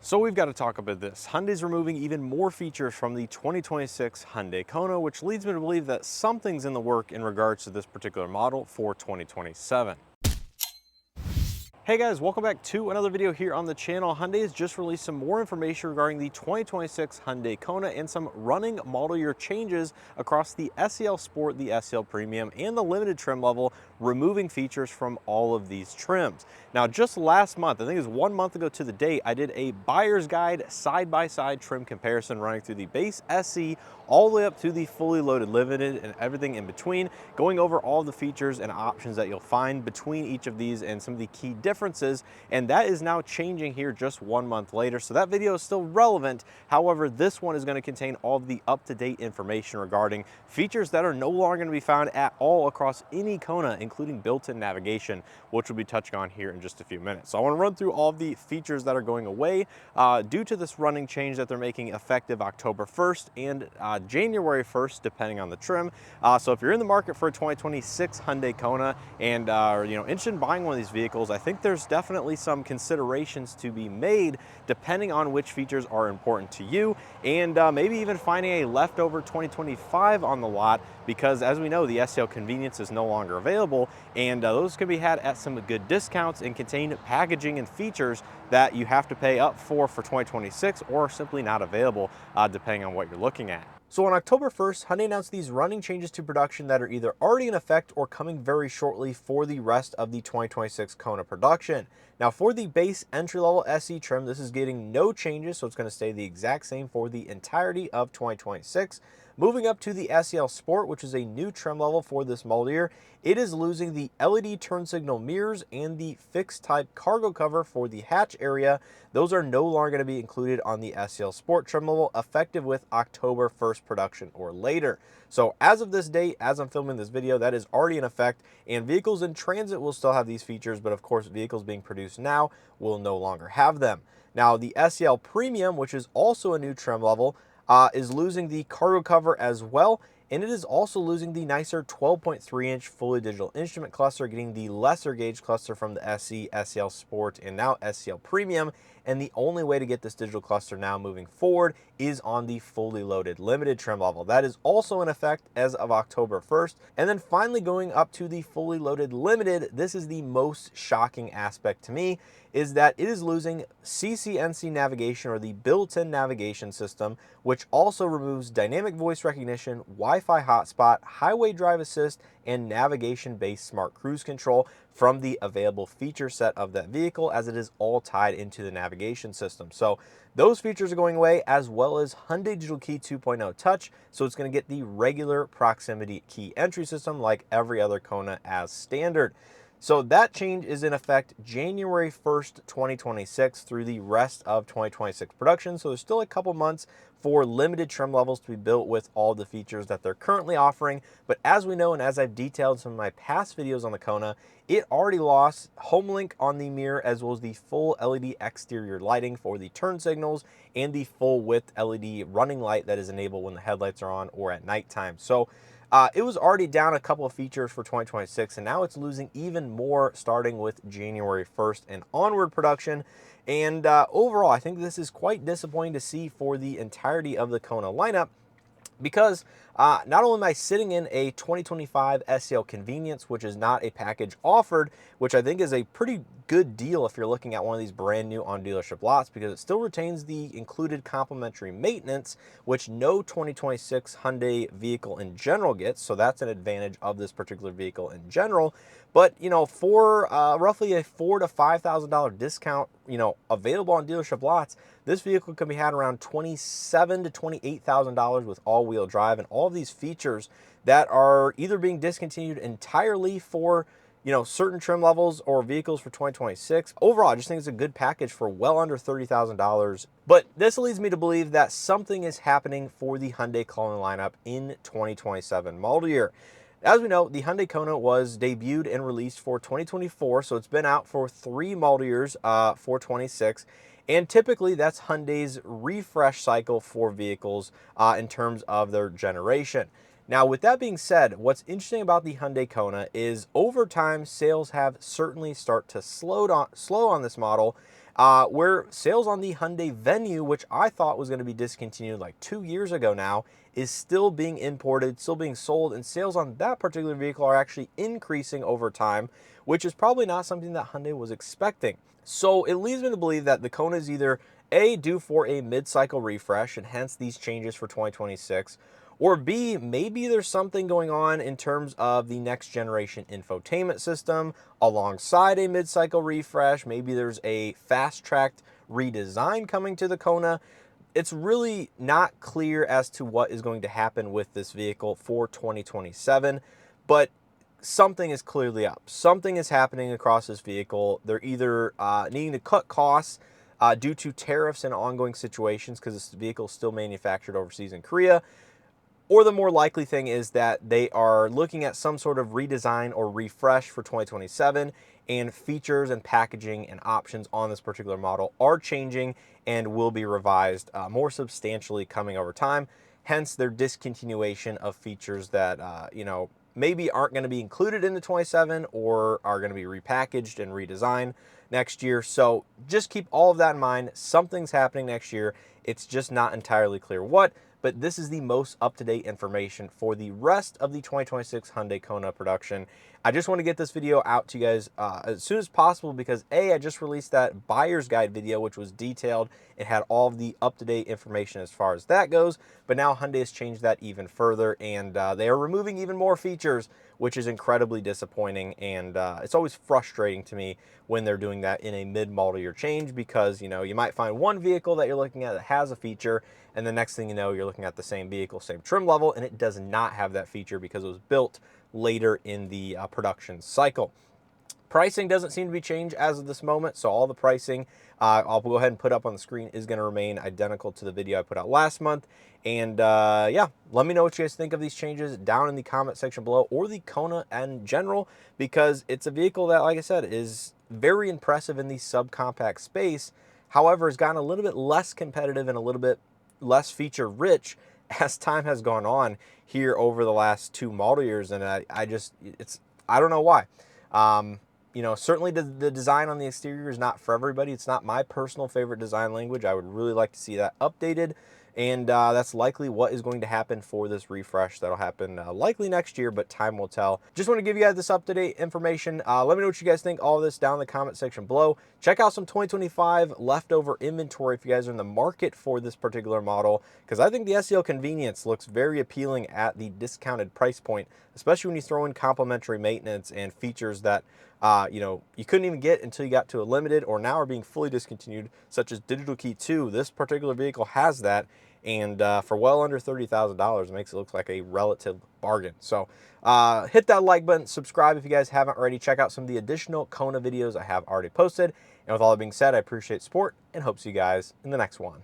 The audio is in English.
So we've got to talk about this. Hyundai's removing even more features from the 2026 Hyundai Kona, which leads me to believe that something's in the work in regards to this particular model for 2027. Hey guys, welcome back to another video here on the channel. Hyundai has just released some more information regarding the 2026 Hyundai Kona and some running model year changes across the SEL Sport, the SEL Premium, and the limited trim level, removing features from all of these trims. Now, just last month, I think it was 1 month ago to the date, I did a buyer's guide side-by-side trim comparison running through the base SE all the way up to the fully loaded limited and everything in between, going over all the features and options that you'll find between each of these and some of the key differences. And that is now changing here just 1 month later. So that video is still relevant. However, this one is going to contain all of the up-to-date information regarding features that are no longer going to be found at all across any Kona, including built-in navigation, which we'll be touching on here in just a few minutes. So I want to run through all of the features that are going away due to this running change that they're making effective October 1st and January 1st, depending on the trim. So if you're in the market for a 2026 Hyundai Kona and are interested in buying one of these vehicles, I think there's definitely some considerations to be made depending on which features are important to you, and maybe even finding a leftover 2025 on the lot, because as we know, the SEL convenience is no longer available, and those can be had at some good discounts and contain packaging and features that you have to pay up for 2026 or simply not available depending on what you're looking at. So on October 1st, Hyundai announced these running changes to production that are either already in effect or coming very shortly for the rest of the 2026 Kona production. Now for the base entry-level SE trim, this is getting no changes, so it's going to stay the exact same for the entirety of 2026. Moving up to the SEL Sport, which is a new trim level for this model year, it is losing the LED turn signal mirrors and the fixed type cargo cover for the hatch area. Those are no longer going to be included on the SEL Sport trim level, effective with October 1st production or later. So as of this date, as I'm filming this video, that is already in effect, and vehicles in transit will still have these features, but of course vehicles being produced now will no longer have them. Now the SEL Premium, which is also a new trim level, is losing the cargo cover as well, and it is also losing the nicer 12.3-inch fully digital instrument cluster, getting the lesser gauge cluster from the SE, SEL Sport, and now SEL Premium. And the only way to get this digital cluster now moving forward is on the fully loaded limited trim level. That is also in effect as of October 1st. And then finally going up to the fully loaded limited, this is the most shocking aspect to me, is that it is losing CCNC navigation, or the built-in navigation system, which also removes dynamic voice recognition, Wi-Fi hotspot, highway drive assist, and navigation-based smart cruise control from the available feature set of that vehicle, as it is all tied into the navigation system. So those features are going away, as well as Hyundai Digital Key 2.0 Touch, so it's going to get the regular proximity key entry system like every other Kona as standard. So that change is in effect January 1st, 2026 through the rest of 2026 production. So there's still a couple months for limited trim levels to be built with all the features that they're currently offering. But as we know, and as I've detailed in some of my past videos on the Kona, it already lost HomeLink on the mirror, as well as the full LED exterior lighting for the turn signals and the full width LED running light that is enabled when the headlights are on or at nighttime. So it was already down a couple of features for 2026, and now it's losing even more starting with January 1st and onward production. And overall, I think this is quite disappointing to see for the entirety of the Kona lineup, because not only am I sitting in a 2025 SEL Convenience, which is not a package offered, which I think is a pretty good deal if you're looking at one of these brand new on dealership lots, because it still retains the included complimentary maintenance, which no 2026 Hyundai vehicle in general gets. So that's an advantage of this particular vehicle in general. But for roughly a $4,000 to $5,000 discount, available on dealership lots, this vehicle can be had around $27,000 to $28,000 with all-wheel drive, and all of these features that are either being discontinued entirely for certain trim levels or vehicles for 2026. Overall, I just think it's a good package for well under $30,000. But this leads me to believe that something is happening for the Hyundai Kona lineup in 2027 model year. As we know, the Hyundai Kona was debuted and released for 2024, so it's been out for 3 model years for 26. And typically that's Hyundai's refresh cycle for vehicles in terms of their generation. Now, with that being said, what's interesting about the Hyundai Kona is over time, sales have certainly started to slow on this model. where sales on the Hyundai Venue, which I thought was going to be discontinued like 2 years ago now, is still being imported, still being sold, and sales on that particular vehicle are actually increasing over time, which is probably not something that Hyundai was expecting. So it leads me to believe that the Kona is either A, due for a mid-cycle refresh, and hence these changes for 2026, or B, maybe there's something going on in terms of the next generation infotainment system alongside a mid-cycle refresh. Maybe there's a fast-tracked redesign coming to the Kona. It's really not clear as to what is going to happen with this vehicle for 2027, but something is clearly up. Something is happening across this vehicle. They're either needing to cut costs due to tariffs and ongoing situations because this vehicle is still manufactured overseas in Korea, or the more likely thing is that they are looking at some sort of redesign or refresh for 2027, and features and packaging and options on this particular model are changing and will be revised more substantially coming over time. Hence their discontinuation of features that, maybe aren't going to be included in the 27 or are going to be repackaged and redesigned next year. So just keep all of that in mind. Something's happening next year. It's just not entirely clear what, but this is the most up-to-date information for the rest of the 2026 Hyundai Kona production. I just want to get this video out to you guys as soon as possible because A, I just released that buyer's guide video, which was detailed. It had all of the up-to-date information as far as that goes, but now Hyundai has changed that even further, and they are removing even more features, which is incredibly disappointing, and it's always frustrating to me when they're doing that in a mid-model year change because, you might find one vehicle that you're looking at that has a feature, and the next thing you know, you're looking at the same vehicle, same trim level, and it does not have that feature because it was built later in the production cycle. Pricing doesn't seem to be changed as of this moment, so all the pricing I'll go ahead and put up on the screen is going to remain identical to the video I put out last month. And yeah, let me know what you guys think of these changes down in the comment section below, or the Kona in general, because it's a vehicle that, like I said, is very impressive in the subcompact space. However, has gotten a little bit less competitive and a little bit less feature rich as time has gone on here over the last 2 model years, and I don't know why. Certainly the design on the exterior is not for everybody. It's not my personal favorite design language. I would really like to see that updated, and that's likely what is going to happen for this refresh. That'll happen likely next year, but time will tell. Just want to give you guys this up-to-date information. Let me know what you guys think all of this down in the comment section below. Check out some 2025 leftover inventory if you guys are in the market for this particular model, because I think the SEL convenience looks very appealing at the discounted price point, especially when you throw in complimentary maintenance and features that you couldn't even get until you got to a limited or now are being fully discontinued, such as Digital Key 2. This particular vehicle has that, and for well under $30,000, it makes it look like a relative bargain. So hit that like button, subscribe if you guys haven't already. Check out some of the additional Kona videos I have already posted. And with all that being said, I appreciate support and hope to see you guys in the next one.